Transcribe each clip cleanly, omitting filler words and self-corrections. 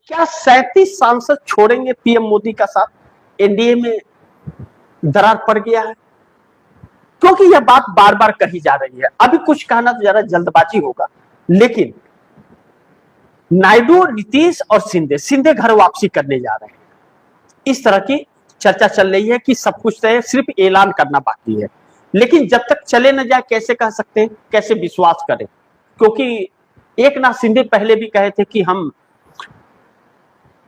क्या 37 सांसद छोड़ेंगे पीएम मोदी का साथ? एनडीए में दरार पड़ गया है, क्योंकि यह बात बार बार कही जा रही है। अभी कुछ कहना तो जरा जल्दबाजी होगा, लेकिन नायडू, नीतीश और सिंधे घर वापसी करने जा रहे हैं। इस तरह की चर्चा चल रही है कि सब कुछ तय, सिर्फ ऐलान करना बाकी है। लेकिन जब तक चले न जाए कैसे कह सकते हैं, कैसे विश्वास करें? क्योंकि एकनाथ शिंदे पहले भी कहे थे कि हम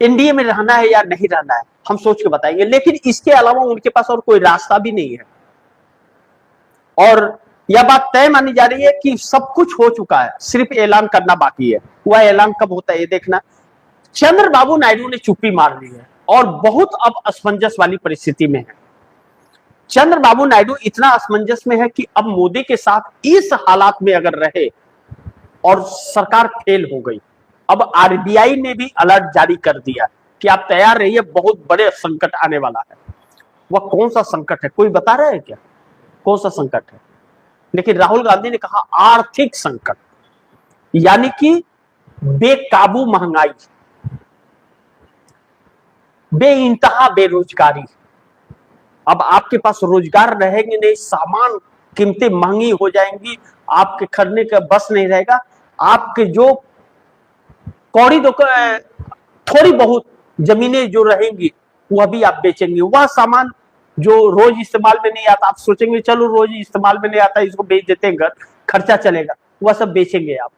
एनडीए में रहना है या नहीं रहना है, हम सोच के बताएंगे, लेकिन इसके अलावा उनके पास और कोई रास्ता भी नहीं है। और यह बात तय मानी जा रही है कि सब कुछ हो चुका है, सिर्फ ऐलान करना बाकी है। वह ऐलान कब होता है ये देखना। चंद्रबाबू नायडू ने चुप्पी मार ली है और बहुत अब असमंजस वाली परिस्थिति में है। चंद्रबाबू नायडू इतना असमंजस में है कि अब मोदी के साथ इस हालात में अगर रहे और सरकार फेल हो गई, अब आरबीआई ने भी अलर्ट जारी कर दिया कि आप तैयार रहिए, बहुत बड़े संकट आने वाला है। वह कौन सा संकट है, कोई बता रहा है क्या? कौन सा संकट है? लेकिन राहुल गांधी ने कहा आर्थिक संकट, यानी कि बेकाबू महंगाई, बेइंतहा बेरोजगारी। अब आपके पास रोजगार रहेंगे नहीं, सामान कीमतें महंगी हो जाएंगी, आपके खरीदने का बस नहीं रहेगा। आपके जो कौड़ी थोड़ी बहुत जमीनें जो रहेंगी वह भी आप बेचेंगे। वह सामान जो रोज इस्तेमाल में नहीं आता, आप सोचेंगे चलो रोज इस्तेमाल में नहीं आता, इसको बेच देते हैं, घर खर्चा चलेगा, वह सब बेचेंगे आप।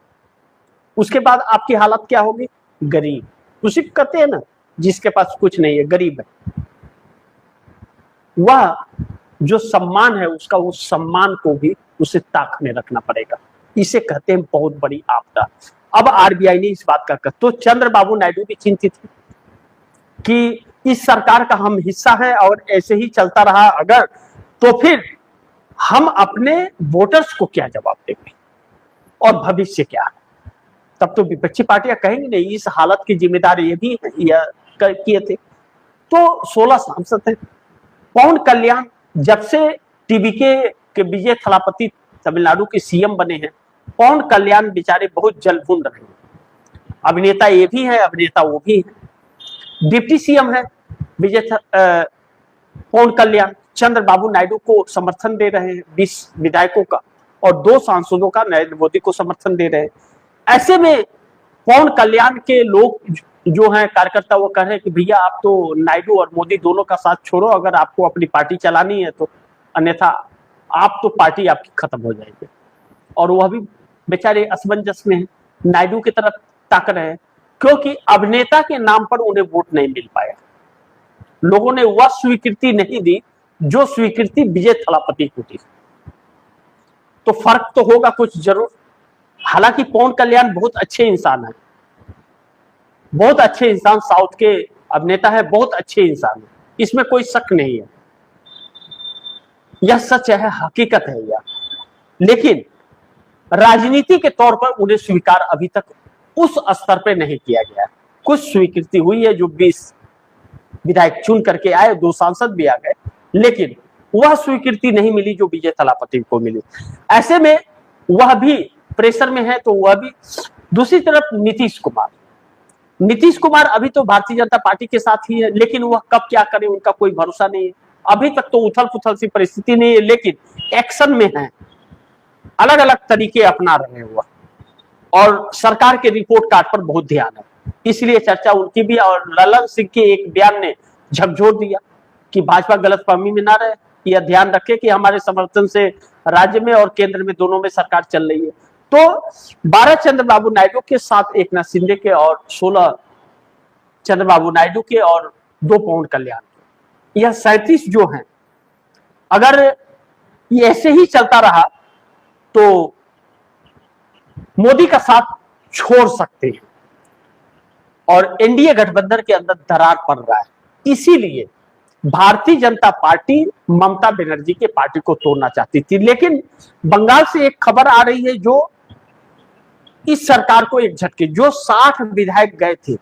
उसके बाद आपकी हालत क्या होगी? गरीब। उसी कहते हैं ना, जिसके पास कुछ नहीं है गरीब है। वह जो सम्मान है उसका, उस सम्मान को भी उसे ताक में रखना पड़ेगा। इसे कहते हैं बहुत बड़ी आपदा। अब आरबीआई ने इस बात का कहा, तो चंद्रबाबू नायडू भी चिंतित है कि इस सरकार का हम हिस्सा है और ऐसे ही चलता रहा अगर, तो फिर हम अपने वोटर्स को क्या जवाब देंगे और भविष्य क्या है? तब तो विपक्षी पार्टियां कहेंगी नहीं, इस हालत की जिम्मेदारी ये भी किए थे। तो 16 सांसद हैं। पवन कल्याण जब से टीवीके के विजय थलापति तमिलनाडु के सीएम बने हैं, पवन कल्याण बेचारे बहुत जलभून रहे हैं। अभिनेता ये भी है, अभिनेता वो भी है। डिप्टी सीएम है पवन कल्याण, चंद्रबाबू नायडू को समर्थन दे रहे हैं 20 विधायकों का, और 2 सांसदों का नरेंद्र मोदी को समर्थन दे रहे हैं। ऐसे में पवन कल्याण के लोग जो हैं कार्यकर्ता, वो कह रहे हैं कि भैया आप तो नायडू और मोदी दोनों का साथ छोड़ो अगर आपको अपनी पार्टी चलानी है तो, अन्यथा आप तो पार्टी आपकी खत्म हो जाएगी। और वह भी बेचारे असमंजस में हैं, नायडू की तरफ ताक रहे हैं, क्योंकि अभिनेता के नाम पर उन्हें वोट नहीं मिल पाया। लोगों ने वह स्वीकृति नहीं दी जो स्वीकृति विजय थलापति को दी। तो फर्क तो होगा कुछ जरूर। हालांकि पवन कल्याण बहुत अच्छे इंसान है, बहुत अच्छे इंसान, साउथ के अभिनेता है, बहुत अच्छे इंसान है, इसमें कोई शक नहीं है, यह सच है, हकीकत है यह। लेकिन राजनीति के तौर पर उन्हें स्वीकार अभी तक उस स्तर पर नहीं किया गया। कुछ स्वीकृति हुई है, जो 20 विधायक चुन करके आए, 2 सांसद भी आ गए, लेकिन वह स्वीकृति नहीं मिली जो विजय थलापति को मिली। ऐसे में वह भी प्रेशर में है, तो वह भी। दूसरी तरफ नीतीश कुमार अभी तो भारतीय जनता पार्टी के साथ ही है, लेकिन वह कब क्या करे उनका कोई भरोसा नहीं है। अभी तक तो उथल पुथल सी परिस्थिति नहीं है, लेकिन एक्शन में है, अलग अलग तरीके अपना रहे हुआ, और सरकार के रिपोर्ट कार्ड पर बहुत ध्यान है, इसलिए चर्चा उनकी भी। और ललन सिंह के एक बयान ने झकझोर दिया कि भाजपा गलतफहमी में ना रहे, यह ध्यान रखे कि हमारे समर्थन से राज्य में और केंद्र में दोनों में सरकार चल रही है। तो 12 चंद्रबाबू नायडू के साथ एकनाथ शिंदे के, और 16 चंद्रबाबू नायडू के, और 2 पवन कल्याण के, यह 37 जो हैं। अगर ये ऐसे ही चलता रहा तो मोदी का साथ छोड़ सकते हैं, और एनडीए गठबंधन के अंदर दरार पड़ रहा है। इसीलिए भारतीय जनता पार्टी ममता बनर्जी के पार्टी को तोड़ना चाहती थी। लेकिन बंगाल से एक खबर आ रही है जो इस सरकार को एक झटके, जो 60 विधायक गए थे,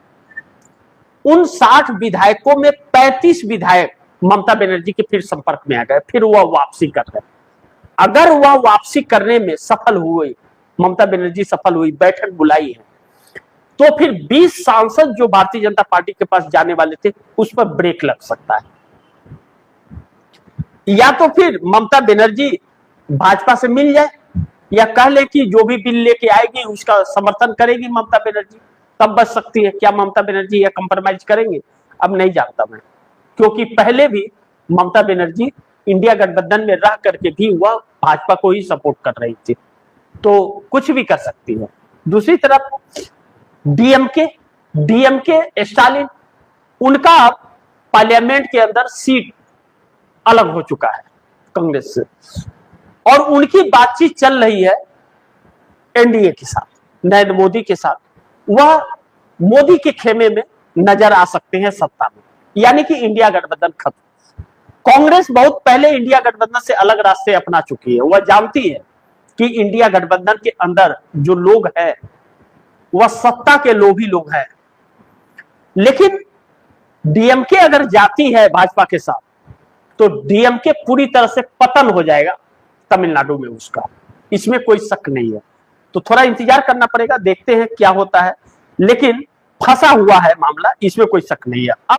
उन 60 विधायकों में 35 विधायक ममता बनर्जी के फिर संपर्क में आ गए, फिर वह वापसी कर रहे। अगर वह वापसी करने में सफल हुई, ममता बनर्जी सफल हुई, बैठक बुलाई है, तो फिर 20 सांसद जो भारतीय जनता पार्टी के पास जाने वाले थे उस पर ब्रेक लग सकता है। या तो फिर ममता बनर्जी भाजपा से मिल जाए या कह ले कि जो भी बिल लेके आएगी उसका समर्थन करेगी ममता बनर्जी, तब बच सकती है। क्या ममता बनर्जी या कंप्रोमाइज करेंगे, अब नहीं जानता मैं, क्योंकि पहले भी ममता बनर्जी इंडिया गठबंधन में रह करके भी वह भाजपा को ही सपोर्ट कर रही थी, तो कुछ भी कर सकती है। दूसरी तरफ डीएमके स्टालिन, उनका पार्लियामेंट के अंदर सीट अलग हो चुका है कांग्रेस से, और उनकी बातचीत चल रही है एनडीए के साथ, नरेंद्र मोदी के साथ। वह मोदी के खेमे में नजर आ सकते हैं सत्ता में, यानी कि इंडिया गठबंधन खत्म। कांग्रेस बहुत पहले इंडिया गठबंधन से अलग रास्ते अपना चुकी है। वह जानती है कि इंडिया गठबंधन के अंदर जो लोग हैं वह सत्ता के लोभी लोग हैं, लेकिन डीएमके अगर जाती है भाजपा के साथ तो डीएमके पूरी तरह से पतन हो जाएगा तमिलनाडु में उसका, इसमें कोई शक नहीं है। तो थोड़ा इंतजार करना पड़ेगा, देखते हैं क्या होता है, लेकिन फंसा हुआ है मामला, इसमें कोई शक नहीं है। अब